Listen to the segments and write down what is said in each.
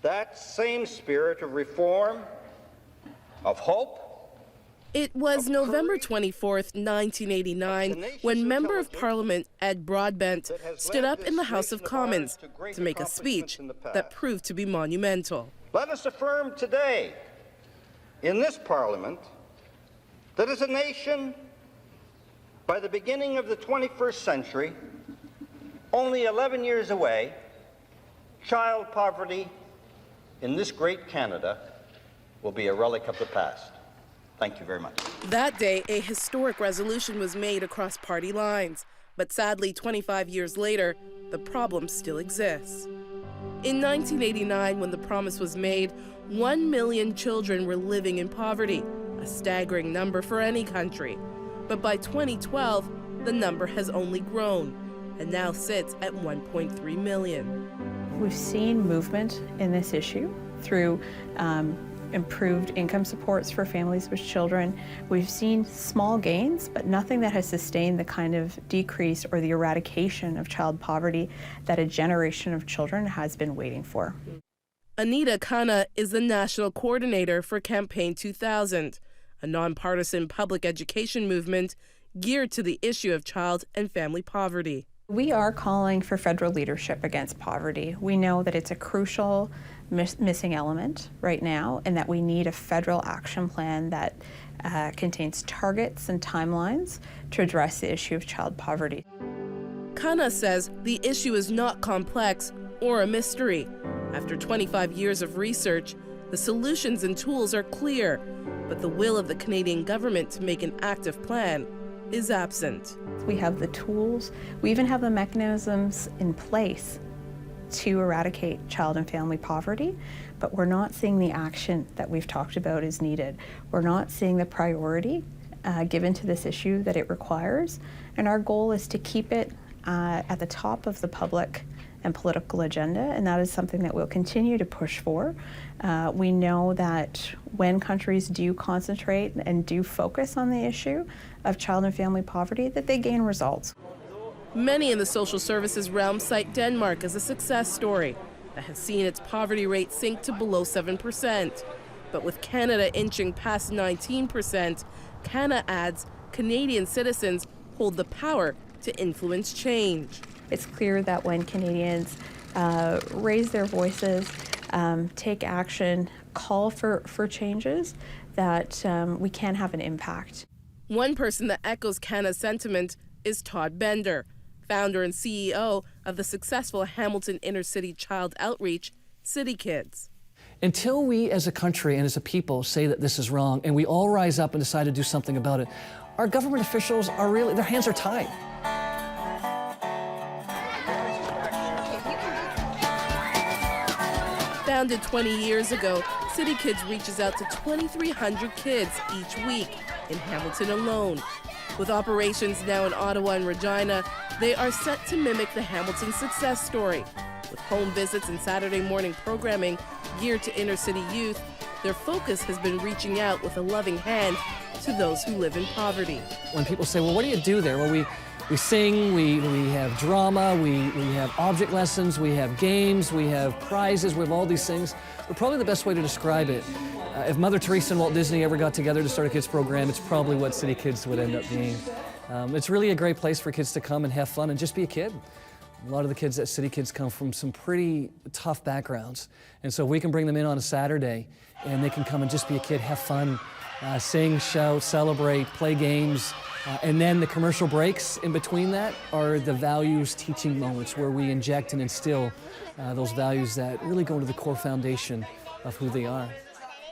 that same spirit of reform, of hope. It was November 24th, 1989, when Member of Parliament Ed Broadbent stood up in the House of Commons to make a speech that proved to be monumental. Let us affirm today in this Parliament that as a nation, by the beginning of the 21st century, only 11 years away, child poverty in this great Canada will be a relic of the past. Thank you very much. That day, a historic resolution was made across party lines. But sadly, 25 years later, the problem still exists. In 1989, when the promise was made, 1 million children were living in poverty, a staggering number for any country. But by 2012, the number has only grown and now sits at 1.3 million. We've seen movement in this issue through improved income supports for families with children. We've seen small gains, but nothing that has sustained the kind of decrease or the eradication of child poverty that a generation of children has been waiting for. Anita Khanna is the national coordinator for Campaign 2000, a nonpartisan public education movement geared to the issue of child and family poverty. We are calling for federal leadership against poverty. We know that it's a crucial missing element right now, and that we need a federal action plan that contains targets and timelines to address the issue of child poverty. Khanna says the issue is not complex or a mystery. After 25 years of research, the solutions and tools are clear, but the will of the Canadian government to make an active plan is absent. We have the tools, we even have the mechanisms in place to eradicate child and family poverty, but we're not seeing the action that we've talked about is needed. We're not seeing the priority given to this issue that it requires, and our goal is to keep it at the top of the public and political agenda, and that is something that we'll continue to push for. We know that when countries do concentrate and do focus on the issue of child and family poverty, that they gain results. Many in the social services realm cite Denmark as a success story that has seen its poverty rate sink to below 7%. But with Canada inching past 19%, Khanna adds Canadian citizens hold the power to influence change. It's clear that when Canadians raise their voices, take action, call for changes, that we can have an impact. One person that echoes Khanna's sentiment is Todd Bender, founder and CEO of the successful Hamilton Inner-City Child Outreach, City Kids. Until we as a country and as a people say that this is wrong and we all rise up and decide to do something about it, our government officials are really, their hands are tied. Founded 20 years ago, City Kids reaches out to 2,300 kids each week in Hamilton alone. With operations now in Ottawa and Regina, they are set to mimic the Hamilton success story. With home visits and Saturday morning programming geared to inner-city youth, their focus has been reaching out with a loving hand to those who live in poverty. When people say, well, what do you do there? Well, we sing, we have drama, we have object lessons, we have games, we have prizes, we have all these things. But probably the best way to describe it, if Mother Teresa and Walt Disney ever got together to start a kids program, it's probably what City Kids would end up being. It's really a great place for kids to come and have fun and just be a kid. A lot of the kids at City Kids come from some pretty tough backgrounds. And so we can bring them in on a Saturday and they can come and just be a kid, have fun, sing, shout, celebrate, play games. And then the commercial breaks in between that are the values teaching moments where we inject and instill those values that really go into the core foundation of who they are.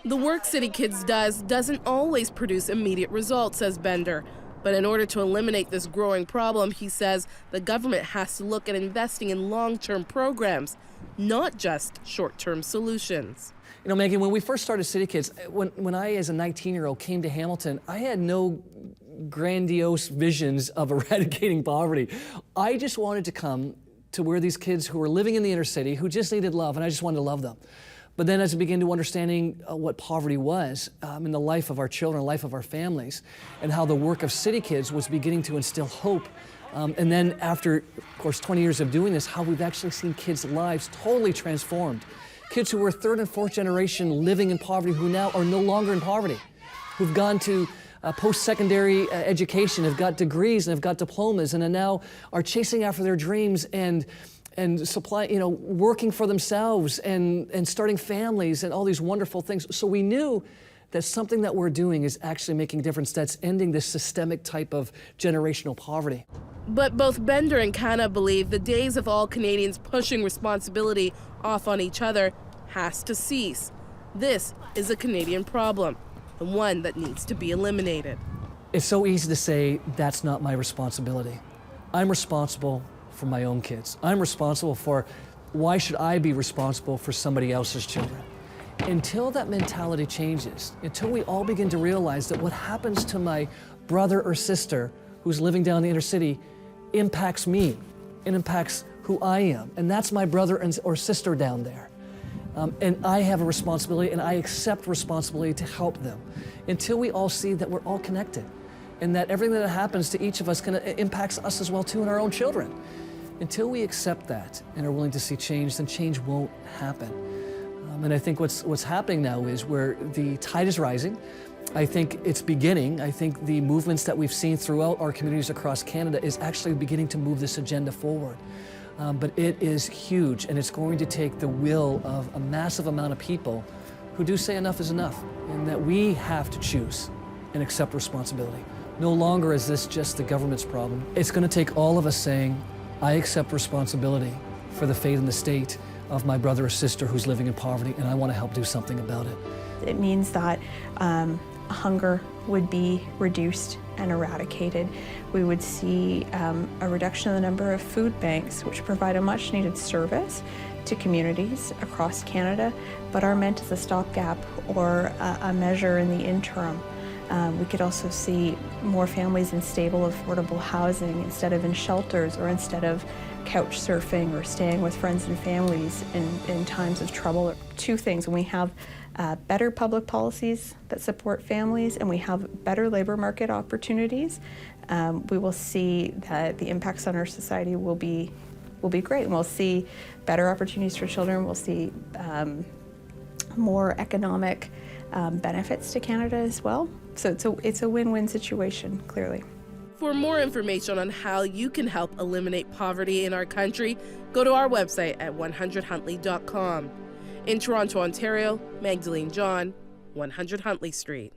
The work City Kids does doesn't always produce immediate results, says Bender. But in order to eliminate this growing problem, he says the government has to look at investing in long-term programs, not just short-term solutions. You know, Megan, when we first started City Kids, when I, as a 19-year-old, came to Hamilton, I had no grandiose visions of eradicating poverty. I just wanted to come to where these kids who were living in the inner city, who just needed love, and I just wanted to love them. But then as I began to understanding what poverty was in the life of our children, life of our families, and how the work of City Kids was beginning to instill hope. And then after, of course, 20 years of doing this, how we've actually seen kids' lives totally transformed. Kids who were third and fourth generation living in poverty who now are no longer in poverty, who've gone to post-secondary education, have got degrees and have got diplomas, and now are chasing after their dreams and working for themselves and starting families and all these wonderful things. So we knew that something that we're doing is actually making a difference, that's ending this systemic type of generational poverty. But both Bender and Canna believe the days of all Canadians pushing responsibility off on each other has to cease. This is a Canadian problem, and one that needs to be eliminated. It's so easy to say, that's not my responsibility. I'm responsible for my own kids. I'm responsible for, why should I be responsible for somebody else's children? Until that mentality changes, until we all begin to realize that what happens to my brother or sister who's living down in the inner city impacts me, it impacts who I am, and that's my brother or sister down there. And I have a responsibility, and I accept responsibility to help them. Until we all see that we're all connected, and that everything that happens to each of us impacts us as well too, and our own children. Until we accept that and are willing to see change, then change won't happen. And I think what's happening now is where the tide is rising. I think it's beginning. I think the movements that we've seen throughout our communities across Canada is actually beginning to move this agenda forward. But it is huge, and it's going to take the will of a massive amount of people who do say enough is enough, and that we have to choose and accept responsibility. No longer is this just the government's problem. It's going to take all of us saying, I accept responsibility for the fate and the state of my brother or sister who's living in poverty, and I want to help do something about it. It means that hunger would be reduced and eradicated. We would see a reduction in the number of food banks, which provide a much needed service to communities across Canada, but are meant as a stopgap or a measure in the interim. We could also see more families in stable, affordable housing instead of in shelters, or instead of couch surfing or staying with friends and families in times of trouble. Two things: when we have better public policies that support families and we have better labor market opportunities, we will see that the impacts on our society will be great. And we'll see better opportunities for children. We'll see more economic benefits to Canada as well. So it's a win-win situation, clearly. For more information on how you can help eliminate poverty in our country, go to our website at 100huntley.com. In Toronto, Ontario, Magdalene John, 100 Huntley Street.